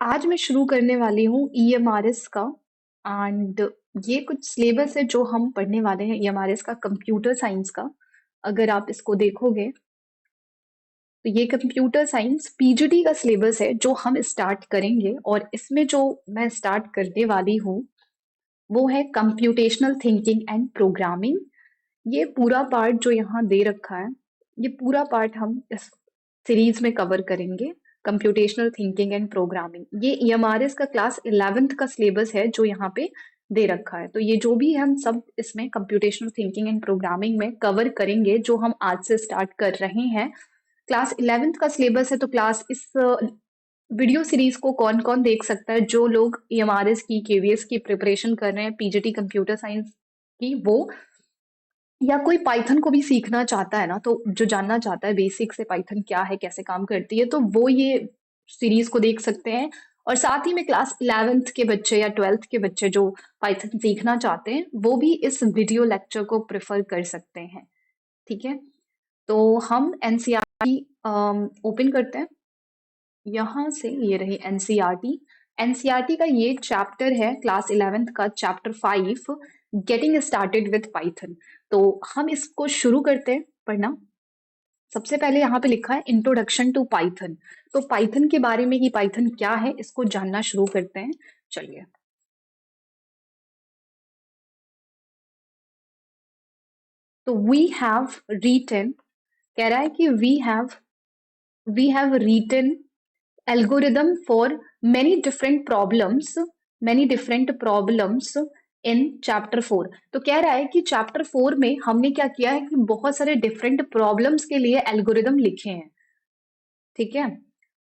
आज मैं शुरू करने वाली हूँ ईएमआरएस का। एंड ये कुछ सिलेबस है जो हम पढ़ने वाले हैं ईएमआरएस का, कंप्यूटर साइंस का। अगर आप इसको देखोगे तो ये कंप्यूटर साइंस पीजीटी का सिलेबस है जो हम स्टार्ट करेंगे। और इसमें जो मैं स्टार्ट करने वाली हूँ वो है कंप्यूटेशनल थिंकिंग एंड प्रोग्रामिंग। ये पूरा पार्ट जो यहाँ दे रखा है, ये पूरा पार्ट हम इस सीरीज में कवर करेंगे। कंप्यूटेशनल थिंकिंग एंड प्रोग्रामिंग ये ईएमआरएस का क्लास 11th का सिलेबस है जो यहाँ पे दे रखा है। तो ये जो भी हम सब इसमें कंप्यूटेशनल थिंकिंग एंड प्रोग्रामिंग में कवर करेंगे, जो हम आज से स्टार्ट कर रहे हैं। क्लास 11th का सिलेबस है, तो क्लास इस वीडियो सीरीज को कौन कौन देख सकता है? जो लोग ईएमआरएस की, केवीएस की प्रिपरेशन कर रहे हैं, पीजीटी कंप्यूटर साइंस की वो, या कोई पाइथन को भी सीखना चाहता है ना, तो जो जानना चाहता है बेसिक से पाइथन क्या है, कैसे काम करती है, तो वो ये सीरीज को देख सकते हैं। और साथ ही में क्लास 11th के बच्चे या 12th के बच्चे जो पाइथन सीखना चाहते हैं वो भी इस वीडियो लेक्चर को प्रेफर कर सकते हैं। ठीक है, तो हम एनसीईआरटी ओपन करते हैं। यहाँ से ये रही एनसीईआरटी। एनसीईआरटी का ये चैप्टर है क्लास 11th का, chapter 5, getting started with Python. तो हम इसको शुरू करते हैं पढ़ना। सबसे पहले यहाँ पे लिखा है इंट्रोडक्शन टू पाइथन। तो पाइथन के बारे में कि पाइथन क्या है इसको जानना शुरू करते हैं। चलिए, तो वी हैव रीटन, कह रहा है कि we have written algorithm for many different problems in chapter 4। तो कह रहा है कि चैप्टर 4 में हमने क्या किया है कि बहुत सारे डिफरेंट प्रॉब्लम्स के लिए एल्गोरिदम लिखे हैं। ठीक है,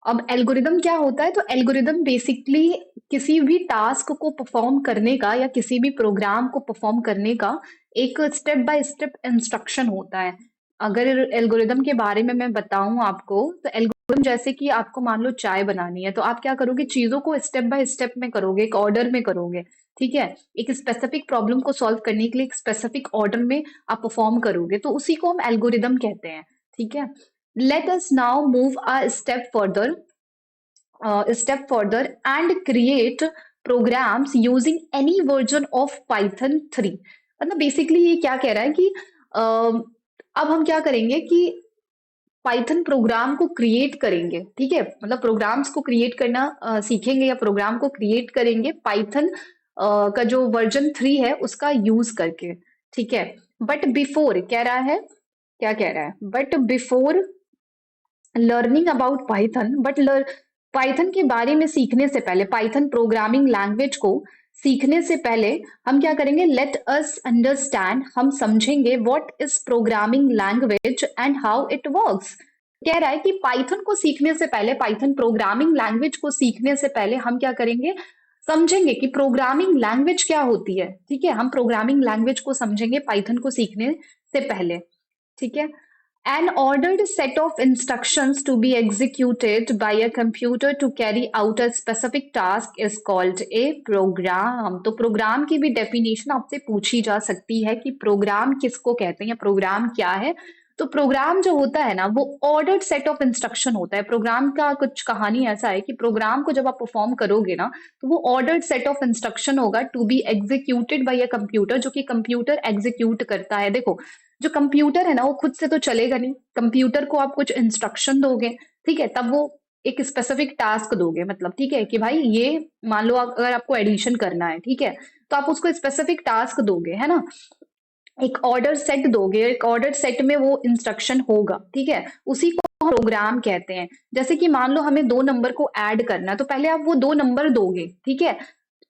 अब एल्गोरिदम क्या होता है? तो एल्गोरिदम बेसिकली किसी भी टास्क को परफॉर्म करने का या किसी भी प्रोग्राम को परफॉर्म करने का एक स्टेप बाय स्टेप इंस्ट्रक्शन होता है। अगर एल्गोरिदम के बारे में मैं बताऊं आपको, तो एल्गोरिदम जैसे कि आपको मान लो चाय बनानी है, तो आप क्या करोगे? चीजों को स्टेप बाय स्टेप में करोगे, एक ऑर्डर में करोगे। ठीक है, एक स्पेसिफिक प्रॉब्लम को सॉल्व करने के लिए एक स्पेसिफिक ऑर्डर में आप परफॉर्म करोगे, तो उसी को हम एल्गोरिदम कहते हैं। ठीक है, let us now move a step further and create programs using any version of Python 3। मतलब बेसिकली ये क्या कह रहा है कि अब हम क्या करेंगे कि पाइथन प्रोग्राम को क्रिएट करेंगे। ठीक है, मतलब प्रोग्राम्स को क्रिएट करना सीखेंगे या प्रोग्राम को क्रिएट करेंगे पाइथन का जो वर्जन 3 है उसका यूज करके। ठीक है, बट बिफोर कह रहा है, क्या कह रहा है? But before learning about Python, Python के बारे में सीखने से पहले, पाइथन प्रोग्रामिंग लैंग्वेज को सीखने से पहले हम क्या करेंगे? लेट अस अंडरस्टैंड, हम समझेंगे what is programming language and how it works. कह रहा है कि पाइथन को सीखने से पहले, पाइथन प्रोग्रामिंग लैंग्वेज को सीखने से पहले हम क्या करेंगे? समझेंगे कि प्रोग्रामिंग लैंग्वेज क्या होती है। ठीक है, हम प्रोग्रामिंग लैंग्वेज को समझेंगे पाइथन को सीखने से पहले। ठीक है, an ordered set of instructions to be executed by a computer to carry out a specific task is called a program। तो प्रोग्राम की भी डेफिनेशन आपसे पूछी जा सकती है कि प्रोग्राम किसको कहते हैं या प्रोग्राम क्या है। तो प्रोग्राम जो होता है ना, वो ऑर्डर्ड सेट ऑफ इंस्ट्रक्शन होता है। प्रोग्राम का कुछ कहानी ऐसा है कि प्रोग्राम को जब आप परफॉर्म करोगे ना, तो वो ऑर्डर्ड सेट ऑफ इंस्ट्रक्शन होगा to be executed by a computer, जो कि कंप्यूटर एग्जीक्यूट करता है। देखो, जो कंप्यूटर है ना वो खुद से तो चलेगा नहीं। कंप्यूटर को आप कुछ इंस्ट्रक्शन दोगे, ठीक है, तब वो एक स्पेसिफिक टास्क दोगे। मतलब ठीक है कि भाई ये मान लो अगर आपको एडिशन करना है, ठीक है, तो आप उसको स्पेसिफिक टास्क दोगे, है ना, एक ऑर्डर सेट दोगे, एक ऑर्डर सेट में वो इंस्ट्रक्शन होगा। ठीक है, उसी को हम प्रोग्राम कहते हैं। जैसे कि मान लो हमें दो नंबर को ऐड करना है, तो पहले आप वो दो नंबर दोगे, ठीक है,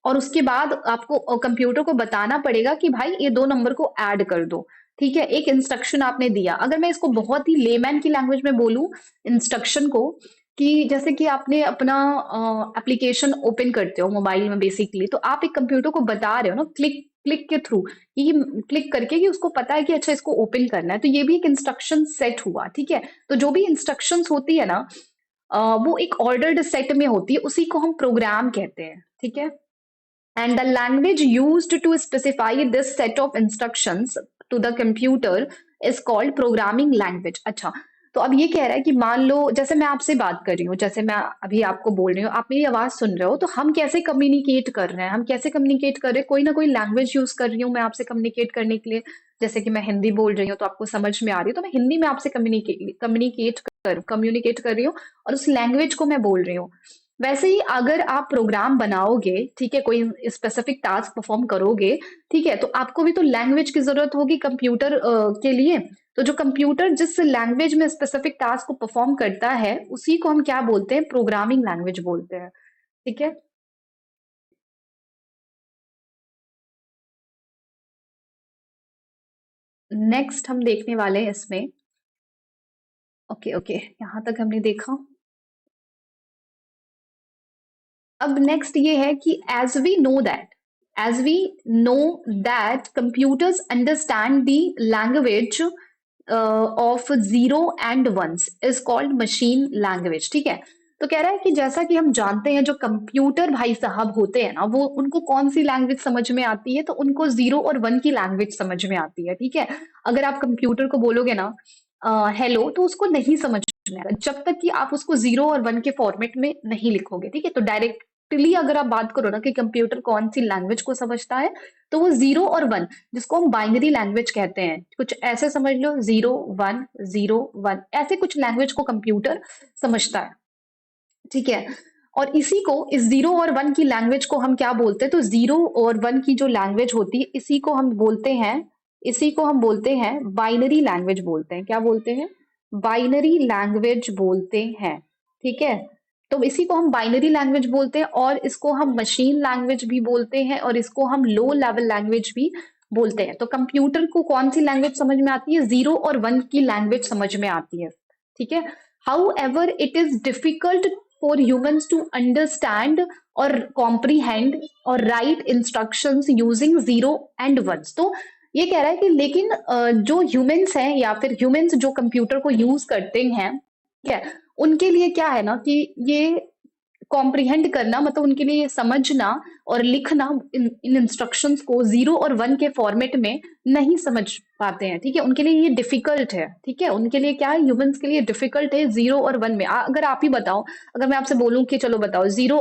और उसके बाद आपको कंप्यूटर को बताना पड़ेगा कि भाई ये दो नंबर को ऐड कर दो। ठीक है, एक इंस्ट्रक्शन आपने दिया। अगर मैं इसको बहुत ही लेमैन की लैंग्वेज में बोलूं इंस्ट्रक्शन को, कि जैसे कि आपने अपना एप्लीकेशन ओपन करते हो मोबाइल में बेसिकली, तो आप एक कंप्यूटर को बता रहे हो ना, क्लिक क्लिक के थ्रू, कि क्लिक करके, कि उसको पता है कि अच्छा इसको ओपन करना है, तो ये भी एक इंस्ट्रक्शन सेट हुआ। ठीक है, तो जो भी इंस्ट्रक्शंस होती है ना, वो एक ऑर्डर्ड सेट में होती है, उसी को हम प्रोग्राम कहते हैं। ठीक है, and the language used to specify this set of instructions to the computer is called programming language। अच्छा, तो अब ये कह रहा है कि मान लो जैसे मैं आपसे बात कर रही हूँ, जैसे मैं अभी आपको बोल रही हूँ, आप मेरी आवाज़ सुन रहे हो, तो हम कैसे कम्युनिकेट कर रहे हैं? हम कैसे कम्युनिकेट कर रहे हैं? कोई ना कोई लैंग्वेज यूज़ कर रही हूँ मैं आपसे कम्युनिकेट करने के लिए। जैसे कि मैं हिंदी बोल रही हूँ तो आपको समझ में आ रही है, तो मैं हिंदी में आपसे कम्युनिकेट कर रही हूँ और उस लैंग्वेज को मैं बोल रही हूँ। वैसे ही अगर आप प्रोग्राम बनाओगे, ठीक है, कोई स्पेसिफिक टास्क परफॉर्म करोगे, ठीक है, तो आपको भी तो लैंग्वेज की जरूरत होगी कंप्यूटर के लिए। तो जो कंप्यूटर जिस लैंग्वेज में स्पेसिफिक टास्क को परफॉर्म करता है, उसी को हम क्या बोलते हैं? प्रोग्रामिंग लैंग्वेज बोलते हैं। ठीक है। नेक्स्ट हम देखने वाले हैं इसमें। ओके ओके, यहाँ तक हमने देखा। अब नेक्स्ट ये है कि as we know that computers understand the language of zero and ones is called machine language. ठीक है। तो कह रहा है कि जैसा कि हम जानते हैं जो कंप्यूटर भाई साहब होते हैं ना, वो उनको कौन सी लैंग्वेज समझ में आती है? तो उनको जीरो और वन की लैंग्वेज समझ में आती है। ठीक है। अगर आप कंप्यूटर को बोलोगे ना हेलो, तो उसको नहीं समझ में आएगा जब तक कि आप उसको जीरो और वन के फॉर्मेट में नहीं लिखोगे। ठीक है। तो डायरेक्टली अगर आप बात करो ना कि कंप्यूटर कौन सी लैंग्वेज को समझता है, तो वो जीरो और वन, जिसको हम बाइनरी लैंग्वेज कहते हैं, कुछ ऐसे समझ लो, जीरो वन, ऐसे कुछ लैंग्वेज को कंप्यूटर समझता है। ठीक है। और इसी को, इस जीरो और वन की लैंग्वेज को हम क्या बोलते हैं? तो जीरो और वन की जो लैंग्वेज होती है, इसी को हम बोलते हैं बाइनरी लैंग्वेज बोलते हैं। क्या बोलते हैं? बाइनरी लैंग्वेज बोलते हैं। ठीक है। तो इसी को हम बाइनरी लैंग्वेज बोलते हैं, और इसको हम मशीन लैंग्वेज भी बोलते हैं, और इसको हम लो लेवल लैंग्वेज भी बोलते हैं। तो कंप्यूटर को कौन सी लैंग्वेज समझ में आती है? जीरो और वन की लैंग्वेज समझ में आती है। ठीक है। However, it is difficult for humans to understand or comprehend or write instructions using zero and ones। तो ये कह रहा है कि लेकिन जो ह्यूमंस हैं, या फिर ह्यूमंस जो कंप्यूटर को यूज करते हैं, ठीक है, उनके लिए क्या है ना कि ये कॉम्प्रिहेंड करना, मतलब उनके लिए ये समझना और लिखना इन इंस्ट्रक्शंस को जीरो और वन के फॉर्मेट में नहीं समझ पाते हैं। ठीक है। उनके लिए ये डिफिकल्ट है। ठीक है। उनके लिए क्या है? ह्यूमंस के लिए डिफिकल्ट है जीरो और वन में। अगर आप ही बताओ, अगर मैं आपसे बोलूं कि चलो बताओ जीरो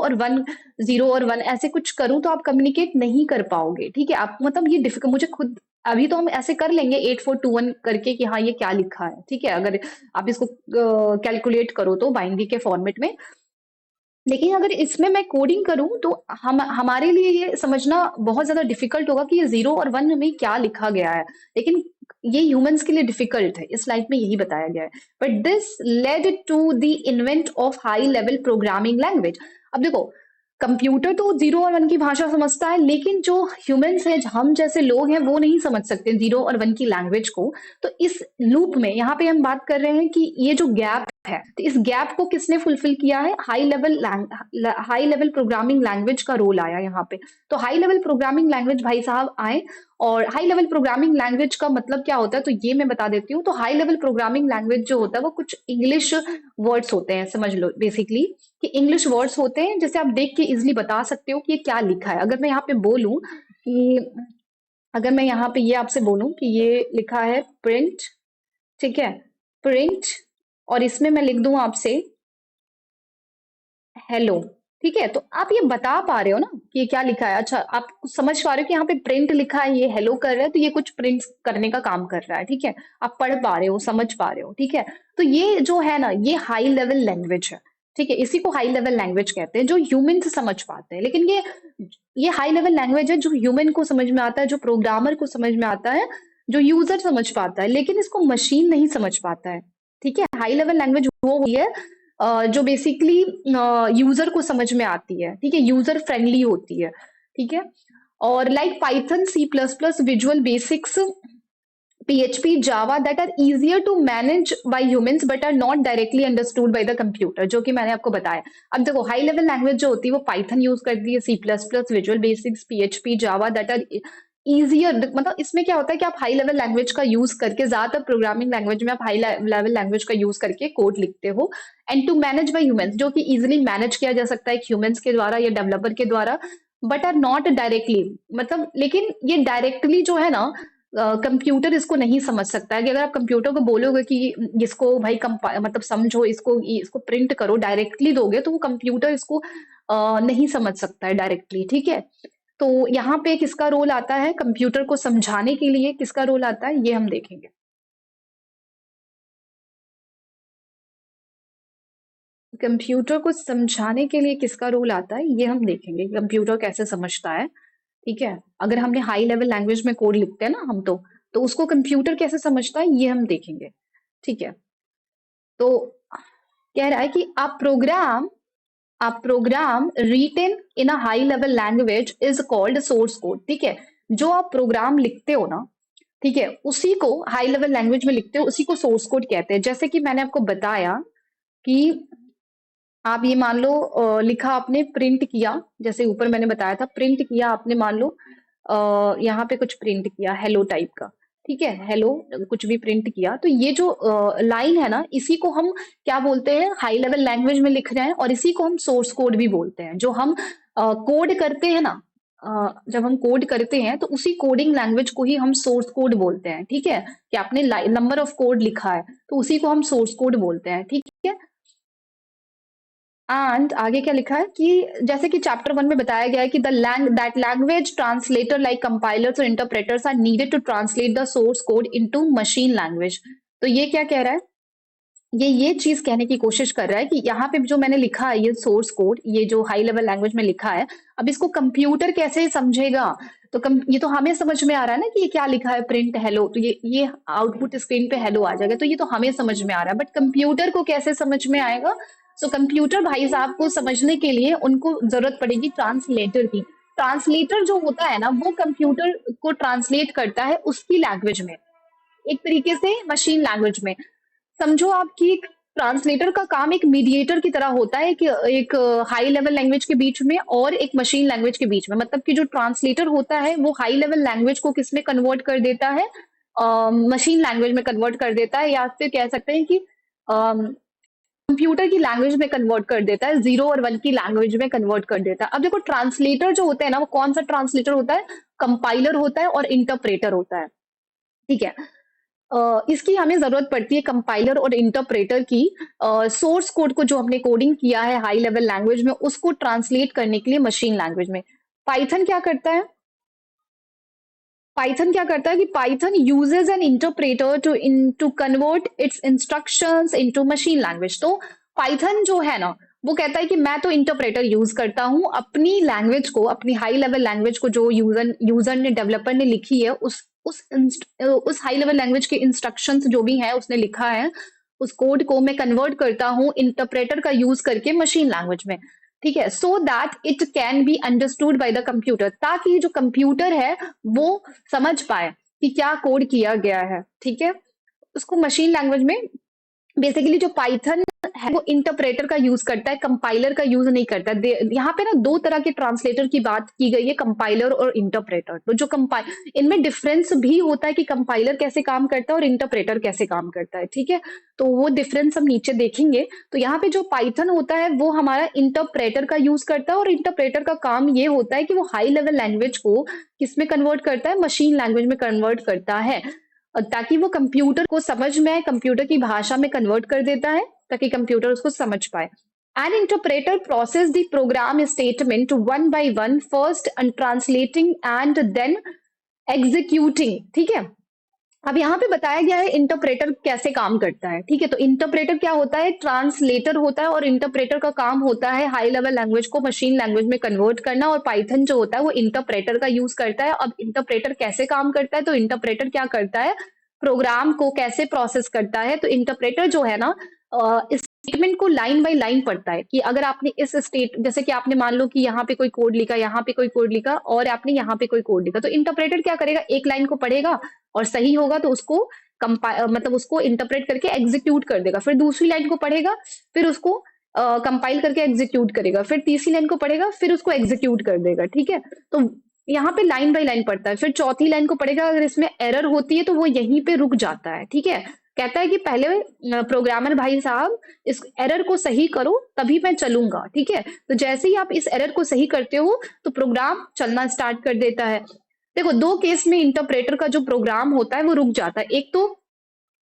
और वन ऐसे कुछ करूं, तो आप कम्युनिकेट नहीं कर पाओगे। ठीक है। आप मतलब ये डिफिकल्ट, मुझे खुद अभी तो हम ऐसे कर लेंगे 8421 करके कि हाँ ये क्या लिखा है। ठीक है। अगर आप इसको कैलकुलेट करो तो बाइनरी के फॉर्मेट में, लेकिन अगर इसमें मैं कोडिंग करूं तो हम हमारे लिए ये समझना बहुत ज्यादा डिफिकल्ट होगा कि ये जीरो और वन में क्या लिखा गया है। लेकिन ये ह्यूमंस के लिए डिफिकल्ट है, इस स्लाइड में यही बताया गया है। But this led to the invent of high level programming language. अब देखो, कंप्यूटर तो जीरो और वन की भाषा समझता है, लेकिन जो ह्यूमंस हैं, हम जैसे लोग हैं, वो नहीं समझ सकते जीरो और वन की लैंग्वेज को। तो इस लूप में यहाँ पे हम बात कर रहे हैं कि ये जो गैप है, तो इस गैप को किसने फुलफिल किया है? हाई लेवल प्रोग्रामिंग लैंग्वेज का रोल आया यहाँ पे। तो हाई लेवल प्रोग्रामिंग लैंग्वेज भाई साहब आए। और हाई लेवल प्रोग्रामिंग लैंग्वेज का मतलब क्या होता है, तो ये मैं बता देती हूँ। तो हाई लेवल प्रोग्रामिंग लैंग्वेज जो होता है वो कुछ इंग्लिश वर्ड्स होते हैं, समझ लो बेसिकली कि इंग्लिश वर्ड्स होते हैं, जैसे आप देख के इजिली बता सकते हो कि ये क्या लिखा है। अगर मैं यहाँ पे बोलूं कि, अगर मैं यहाँ पे ये आपसे बोलूं कि ये लिखा है प्रिंट, ठीक है, प्रिंट, और इसमें मैं लिख दूं आपसे हेलो। ठीक है। तो आप ये बता पा रहे हो ना कि ये क्या लिखा है? अच्छा, आप कुछ समझ पा रहे हो कि यहाँ पे प्रिंट लिखा है, ये हेलो कर रहा है, तो ये कुछ प्रिंट करने का काम कर रहा है। ठीक है। आप पढ़ पा रहे हो, समझ पा रहे हो। ठीक है। तो ये जो है ना, ये हाई लेवल लैंग्वेज है। ठीक है। इसी को हाई लेवल लैंग्वेज कहते हैं, जो ह्यूमन से समझ पाते हैं। लेकिन ये हाई लेवल लैंग्वेज है जो ह्यूमन को समझ में आता है, जो प्रोग्रामर को समझ में आता है, जो यूजर समझ पाता है, लेकिन इसको मशीन नहीं समझ पाता है। ठीक है। हाई लेवल लैंग्वेज वो हुई है जो बेसिकली यूजर को समझ में आती है। ठीक है। यूजर फ्रेंडली होती है। ठीक है। और like Python, C plus plus, visual basics, PHP, Java, that are easier to manage by humans but are not directly understood by the computer, जो कि मैंने आपको बताया। अब देखो, हाई लेवल लैंग्वेज जो होती है वो पाइथन यूज करती है, C plus plus, visual basics, PHP, Java, that are easier. मतलब इसमें क्या होता है कि आप हाई लेवल लैंग्वेज का यूज करके, ज्यादातर प्रोग्रामिंग लैंग्वेज में आप हाई लेवल लैंग्वेज का यूज करके कोड लिखते हो, and to manage by humans, जो कि इजिली मैनेज किया जा सकता है ह्यूमंस के द्वारा या डेवलपर के द्वारा, बट आर नॉट डायरेक्टली, मतलब लेकिन ये डायरेक्टली जो है ना, कंप्यूटर इसको नहीं समझ सकता है कि अगर आप कंप्यूटर को बोलोगे कि इसको भाई मतलब समझो, इसको प्रिंट करो, डायरेक्टली दोगे तो वो कंप्यूटर इसको नहीं समझ सकता है डायरेक्टली, ठीक है। तो यहाँ पे किसका रोल आता है, कंप्यूटर को समझाने के लिए किसका रोल आता है, ये हम देखेंगे। कंप्यूटर को समझाने के लिए किसका रोल आता है, ये हम देखेंगे, कंप्यूटर कैसे समझता है, ठीक है। अगर हमने हाई लेवल लैंग्वेज में कोड लिखते हैं ना हम तो उसको कंप्यूटर कैसे समझता है ये हम देखेंगे, ठीक है। तो कह रहा है कि a program written in a high level language is called source code, ठीक है। जो आप प्रोग्राम लिखते हो ना, ठीक है, उसी को हाई लेवल लैंग्वेज में लिखते हो, उसी को सोर्स कोड कहते हैं। जैसे कि मैंने आपको बताया कि आप ये मान लो लिखा आपने, प्रिंट किया, जैसे ऊपर मैंने बताया था, प्रिंट किया आपने, मान लो यहाँ पे कुछ प्रिंट किया हेलो टाइप का, ठीक है, हेलो कुछ भी प्रिंट किया, तो ये जो लाइन है ना, इसी को हम क्या बोलते हैं, हाई लेवल लैंग्वेज में लिख रहे हैं, और इसी को हम सोर्स कोड भी बोलते हैं। जो हम कोड करते हैं ना, जब हम कोड करते हैं तो उसी कोडिंग लैंग्वेज को ही हम सोर्स कोड बोलते हैं, ठीक है। कि आपने नंबर ऑफ कोड लिखा है तो उसी को हम सोर्स कोड बोलते हैं, ठीक है। एंड आगे क्या लिखा है कि जैसे कि चैप्टर 1 में बताया गया है कि that language translator like compilers और interpreters are needed to translate the source code into machine language. तो ये क्या कह रहा है, ये चीज कहने की कोशिश कर रहा है कि यहाँ पे जो मैंने लिखा है ये सोर्स कोड, ये जो हाई लेवल लैंग्वेज में लिखा है, अब इसको कंप्यूटर कैसे समझेगा। तो ये तो हमें समझ में आ रहा है ना कि ये क्या लिखा है, प्रिंट हेलो, तो ये आउटपुट स्क्रीन पे हेलो आ जाएगा, तो ये तो हमें समझ में आ रहा है, बट कंप्यूटर को कैसे समझ में आएगा। सो कंप्यूटर भाई साहब को समझने के लिए उनको जरूरत पड़ेगी ट्रांसलेटर की। ट्रांसलेटर जो होता है ना, वो कंप्यूटर को ट्रांसलेट करता है उसकी लैंग्वेज में, एक तरीके से मशीन लैंग्वेज में। समझो आपकी ट्रांसलेटर का काम एक मीडिएटर की तरह होता है कि एक हाई लेवल लैंग्वेज के बीच में और एक मशीन लैंग्वेज के बीच में, मतलब कि जो ट्रांसलेटर होता है वो हाई लेवल लैंग्वेज को किस में कन्वर्ट कर देता है, मशीन लैंग्वेज में कन्वर्ट कर देता है, या फिर कह सकते हैं कि कंप्यूटर की लैंग्वेज में कन्वर्ट कर देता है, 0 और 1 की लैंग्वेज में कन्वर्ट कर देता है। अब देखो ट्रांसलेटर जो होता है ना, वो कौन सा ट्रांसलेटर होता है, कंपाइलर होता है और इंटरप्रेटर होता है, ठीक है। इसकी हमें जरूरत पड़ती है कंपाइलर और इंटरप्रेटर की, सोर्स कोड को जो हमने कोडिंग किया है हाई लेवल लैंग्वेज में उसको ट्रांसलेट करने के लिए मशीन लैंग्वेज में। पाइथन क्या करता है, पाइथन क्या करता है कि Python uses an interpreter to convert its instructions into machine language. तो पाइथन जो है ना, वो कहता है कि मैं तो इंटरप्रेटर यूज करता हूं अपनी लैंग्वेज को, अपनी हाई लेवल लैंग्वेज को जो यूजर यूजर ने, डेवलपर ने लिखी है, उस हाई लेवल लैंग्वेज के इंस्ट्रक्शंस जो भी है उसने लिखा है, उस कोड को मैं कन्वर्ट करता हूँ इंटरप्रेटर का यूज करके मशीन लैंग्वेज में, ठीक है। So that it can be understood by the computer, ताकि जो कंप्यूटर है वो समझ पाए कि क्या कोड किया गया है, ठीक है। उसको मशीन लैंग्वेज में बेसिकली जो पाइथन है वो इंटरप्रेटर का यूज करता है, कंपाइलर का यूज नहीं करता। यहाँ पे ना दो तरह के ट्रांसलेटर की बात की गई है, कंपाइलर और इंटरप्रेटर। तो जो कंपाइल इनमें डिफरेंस भी होता है कि कंपाइलर कैसे काम करता है और इंटरप्रेटर कैसे काम करता है, ठीक है। तो वो डिफरेंस हम नीचे देखेंगे। तो यहाँ पे जो पाइथन होता है वो हमारा इंटरप्रेटर का यूज करता है, और इंटरप्रेटर का काम ये होता है कि वो हाई लेवल लैंग्वेज को किसमें कन्वर्ट करता है, मशीन लैंग्वेज में कन्वर्ट करता है, ताकि वो कंप्यूटर को समझ में आए, कंप्यूटर की भाषा में कन्वर्ट कर देता है ताकि कंप्यूटर उसको समझ पाए। An interpreter process the program statement one by one, first and translating and then executing, ठीक है। अब यहाँ पे बताया गया है इंटरप्रेटर कैसे काम करता है, ठीक है। तो इंटरप्रेटर क्या होता है, ट्रांसलेटर होता है, और इंटरप्रेटर का काम होता है हाई लेवल लैंग्वेज को मशीन लैंग्वेज में कन्वर्ट करना, और पाइथन जो होता है वो इंटरप्रेटर का यूज करता है। अब इंटरप्रेटर कैसे काम करता है, तो इंटरप्रेटर क्या करता है, प्रोग्राम को कैसे प्रोसेस करता है। तो इंटरप्रेटर जो है ना, स्टेटमेंट को लाइन बाय लाइन पढ़ता है कि अगर आपने इस स्टेट, जैसे कि आपने मान लो कि यहाँ पे कोई कोड लिखा, यहाँ पे कोई कोड लिखा, और आपने यहाँ पे कोई कोड लिखा, तो इंटरप्रेटर क्या करेगा, एक लाइन को पढ़ेगा और सही होगा तो उसको मतलब उसको इंटरप्रेट करके एग्जीक्यूट कर देगा, फिर दूसरी लाइन को पढ़ेगा, फिर उसको कंपाइल करके एग्जीक्यूट करेगा, फिर तीसरी लाइन को पढ़ेगा, फिर उसको एग्जीक्यूट कर देगा, ठीक है। तो यहाँ पे लाइन बाय लाइन पढ़ता है, फिर चौथी लाइन को पढ़ेगा, अगर इसमें एरर होती है तो वो यहीं पे रुक जाता है, ठीक है। कहता है कि पहले प्रोग्रामर भाई साहब इस एरर को सही करो तभी मैं चलूंगा, ठीक है। तो जैसे ही आप इस एरर को सही करते हो तो प्रोग्राम चलना स्टार्ट कर देता है। देखो 2 केस में इंटरप्रेटर का जो प्रोग्राम होता है वो रुक जाता है। एक तो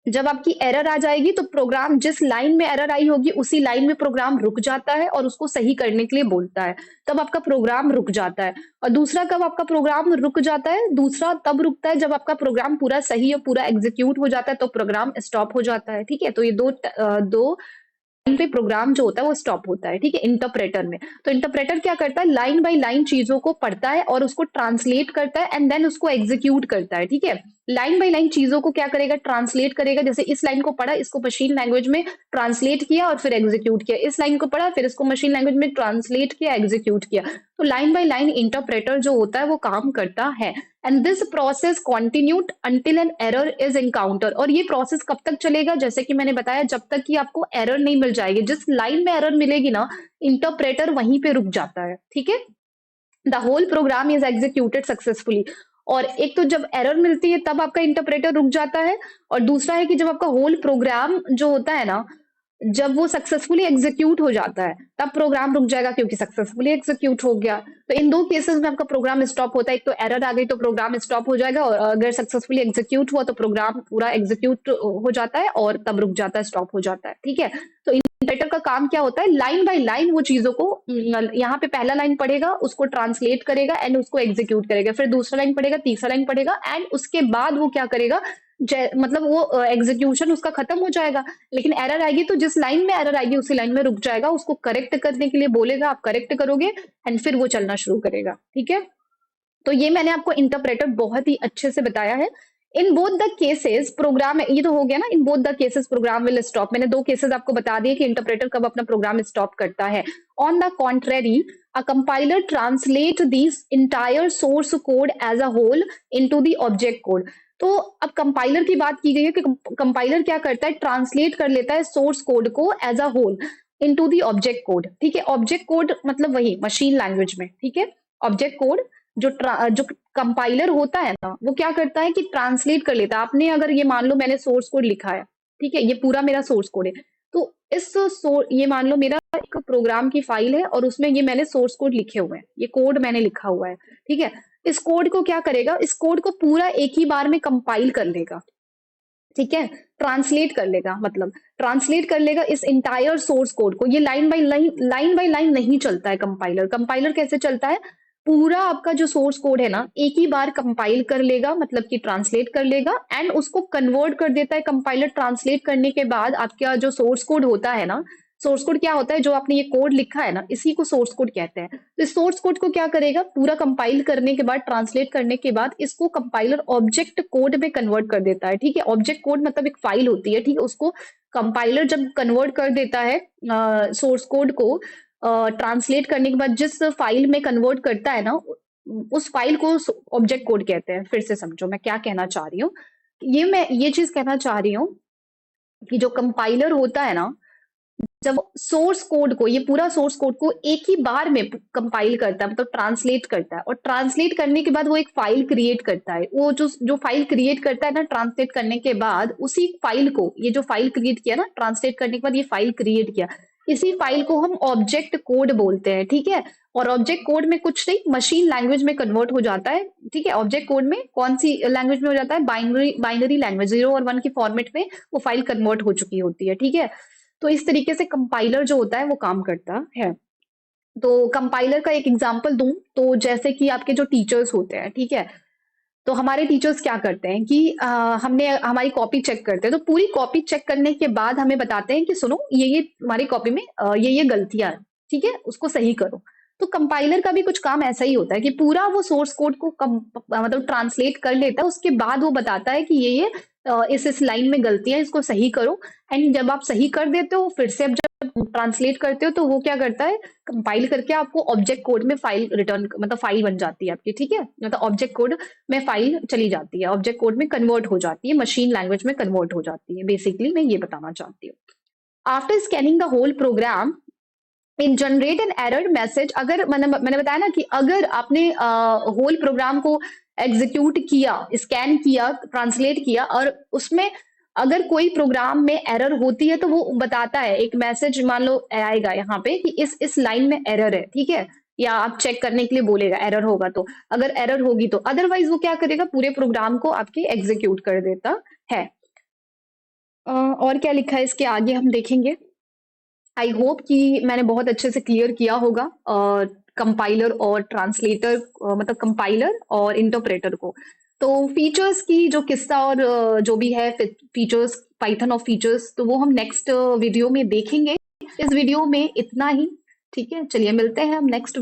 जब आपकी एरर आ जाएगी तो प्रोग्राम जिस लाइन में एरर आई होगी उसी लाइन में प्रोग्राम रुक जाता है और उसको सही करने के लिए बोलता है, तब आपका प्रोग्राम रुक जाता है। और दूसरा कब आपका प्रोग्राम रुक जाता है, दूसरा तब रुकता है जब आपका प्रोग्राम पूरा सही और पूरा एग्जीक्यूट हो जाता है तो प्रोग्राम स्टॉप हो जाता है। ठीक है, तो ये दो लाइन पे प्रोग्राम जो होता है वो स्टॉप होता है, ठीक है, इंटरप्रेटर में। तो इंटरप्रेटर क्या करता है, लाइन बाय लाइन चीजों को पढ़ता है और उसको ट्रांसलेट करता है एंड देन उसको एग्जीक्यूट करता है, ठीक है। लाइन बाय लाइन चीजों को क्या करेगा, ट्रांसलेट करेगा। जैसे इस लाइन को पढ़ा, इसको मशीन लैंग्वेज में ट्रांसलेट किया और फिर एग्जीक्यूट किया, इस लाइन को पढ़ा फिर इसको मशीन लैंग्वेज में ट्रांसलेट किया, एग्जीक्यूट किया। तो लाइन बाय लाइन इंटरप्रेटर जो होता है वो काम करता है। And this process continued until an error is encounter. और ये प्रोसेस कब तक चलेगा, जैसे कि मैंने बताया, जब तक कि आपको एरर नहीं मिल जाएगी। जिस लाइन में एरर मिलेगी ना, इंटरप्रेटर वहीं पे रुक जाता है, ठीक है। The whole program is executed successfully. और एक तो जब एरर मिलती है तब आपका इंटरप्रेटर रुक जाता है, और दूसरा है कि जब आपका होल प्रोग्राम जो होता है ना, जब वो सक्सेसफुली एग्जीक्यूट हो जाता है तब प्रोग्राम रुक जाएगा क्योंकि सक्सेसफुली एग्जीक्यूट हो गया। तो इन दो केसेस में आपका प्रोग्राम स्टॉप होता है। एक तो एरर आ गई तो प्रोग्राम स्टॉप हो जाएगा, और अगर सक्सेसफुली एग्जीक्यूट हुआ तो प्रोग्राम पूरा एग्जीक्यूट हो जाता है और तब रुक जाता है, स्टॉप हो जाता है, ठीक है। तो इंटरप्रेटर का काम क्या होता है, लाइन बाय लाइन वो चीजों को, यहाँ पे पहला लाइन पढ़ेगा, उसको ट्रांसलेट करेगा एंड उसको एग्जीक्यूट करेगा, फिर दूसरा लाइन पढ़ेगा, तीसरा लाइन पढ़ेगा, एंड उसके बाद वो क्या करेगा, मतलब वो एग्जीक्यूशन उसका खत्म हो जाएगा। लेकिन एरर आएगी तो जिस लाइन में एरर आएगी उसी लाइन में रुक जाएगा, उसको करेक्ट करने के लिए बोलेगा, आप करेक्ट करोगे एंड फिर वो चलना शुरू करेगा, ठीक है। तो ये मैंने आपको इंटरप्रेटर बहुत ही अच्छे से बताया है। In both the cases program, ये तो हो गया ना, in both the cases program will stop. मैंने 2 केसेस आपको बता दिए कि इंटरप्रेटर कब अपना प्रोग्राम स्टॉप करता है। On the contrary, a compiler translate this entire source code as a whole into the object code. तो अब कंपाइलर की बात की गई है कि कंपाइलर क्या करता है, ट्रांसलेट कर लेता है सोर्स कोड को as a whole into the object code, ठीक है। ऑब्जेक्ट कोड मतलब वही मशीन लैंग्वेज में, ठीक है। ऑब्जेक्ट कोड जो कंपाइलर होता है ना, वो क्या करता है कि ट्रांसलेट कर लेता है। आपने अगर ये मान लो मैंने सोर्स कोड लिखा है, ठीक है, ये पूरा मेरा सोर्स कोड है, तो ये मान लो मेरा एक प्रोग्राम की फाइल है और उसमें ये मैंने सोर्स कोड लिखे हुए हैं, ये कोड मैंने लिखा हुआ है, ठीक है। इस कोड को क्या करेगा, इस कोड को पूरा एक ही बार में कंपाइल कर लेगा, ठीक है, ट्रांसलेट कर लेगा, मतलब ट्रांसलेट कर लेगा इस इंटायर सोर्स कोड को। ये लाइन बाय लाइन नहीं चलता है कंपाइलर। कंपाइलर कैसे चलता है, पूरा आपका जो सोर्स कोड है ना, एक ही बार कंपाइल कर लेगा, मतलब कि ट्रांसलेट कर लेगा एंड उसको कन्वर्ट कर देता है। कंपाइलर ट्रांसलेट करने के बाद आपका जो सोर्स कोड होता है ना, सोर्स कोड क्या होता है, जो आपने ये कोड लिखा है ना, इसी को सोर्स कोड कहते हैं। तो इस सोर्स कोड को क्या करेगा, पूरा कंपाइल करने के बाद, ट्रांसलेट करने के बाद, इसको कंपाइलर ऑब्जेक्ट कोड में कन्वर्ट कर देता है, ठीक है। ऑब्जेक्ट कोड मतलब एक फाइल होती है, ठीक है, उसको कंपाइलर जब कन्वर्ट कर देता है सोर्स कोड को, ट्रांसलेट करने के बाद जिस फाइल में कन्वर्ट करता है ना, उस फाइल को ऑब्जेक्ट कोड कहते हैं। फिर से समझो मैं क्या कहना चाह रही हूँ। मैं ये चीज कहना चाह रही हूँ कि जो कंपाइलर होता है ना, जब सोर्स कोड को, ये पूरा सोर्स कोड को एक ही बार में कंपाइल करता है, मतलब ट्रांसलेट करता है, और ट्रांसलेट करने के बाद वो एक फाइल क्रिएट करता है। वो जो जो फाइल क्रिएट करता है ना, ट्रांसलेट करने के बाद उसी फाइल को, ये जो फाइल क्रिएट किया ना, ट्रांसलेट करने के बाद ये फाइल क्रिएट किया, इसी फाइल को हम ऑब्जेक्ट कोड बोलते हैं, ठीक है। और ऑब्जेक्ट कोड में कुछ नहीं, मशीन लैंग्वेज में कन्वर्ट हो जाता है, ठीक है। ऑब्जेक्ट कोड में कौन सी लैंग्वेज में हो जाता है, बाइनरी लैंग्वेज, 0 और 1 के फॉर्मेट में वो फाइल कन्वर्ट हो चुकी होती है, ठीक है। तो इस तरीके से कंपाइलर जो होता है वो काम करता है। तो कंपाइलर का एक एग्जांपल दूं तो, जैसे कि आपके जो टीचर्स होते हैं, ठीक है, तो हमारे टीचर्स क्या करते हैं कि हमने हमारी कॉपी चेक करते हैं, तो पूरी कॉपी चेक करने के बाद हमें बताते हैं कि सुनो, ये हमारी कॉपी में ये गलतियां हैं, ठीक है, उसको सही करो। तो कंपाइलर का भी कुछ काम ऐसा ही होता है कि पूरा वो सोर्स कोड को मतलब ट्रांसलेट कर लेता है, उसके बाद वो बताता है कि ये इस लाइन में गलतियां, इसको सही करो। एंड जब आप सही कर देते हो, फिर से अब जब ट्रांसलेट करते हो, तो वो क्या करता है, कंपाइल करके आपको ऑब्जेक्ट कोड में फाइल रिटर्न, मतलब फाइल बन जाती है आपकी, ठीक है, मतलब ऑब्जेक्ट कोड में फाइल चली जाती है, ऑब्जेक्ट कोड में कन्वर्ट हो जाती है, मशीन लैंग्वेज में कन्वर्ट हो जाती है। बेसिकली मैं ये बताना चाहती हूँ। After scanning the whole program in generate an error message. अगर मैंने बताया ना कि अगर आपने होल प्रोग्राम को एग्जीक्यूट किया, स्कैन किया, ट्रांसलेट किया, और उसमें अगर कोई प्रोग्राम में एरर होती है तो वो बताता है, एक मैसेज मान लो आएगा यहाँ पे कि इस लाइन में एरर है, ठीक है, या आप चेक करने के लिए बोलेगा एरर होगा तो। अगर एरर होगी तो अदरवाइज़ वो क्या करेगा पूरे प्रोग्राम को आपके एग्ज़ीक्यूट कर देता है। और क्या लिखा है इसके आगे हम देखेंगे। आई होप कि मैंने बहुत अच्छे से क्लियर किया होगा कंपाइलर और ट्रांसलेटर मतलब कंपाइलर और इंटरप्रेटर को। तो फीचर्स की जो किस्सा और जो भी है फीचर्स पाइथन ऑफ फीचर्स तो वो हम नेक्स्ट वीडियो में देखेंगे। इस वीडियो में इतना ही। ठीक है, चलिए मिलते हैं हम नेक्स्ट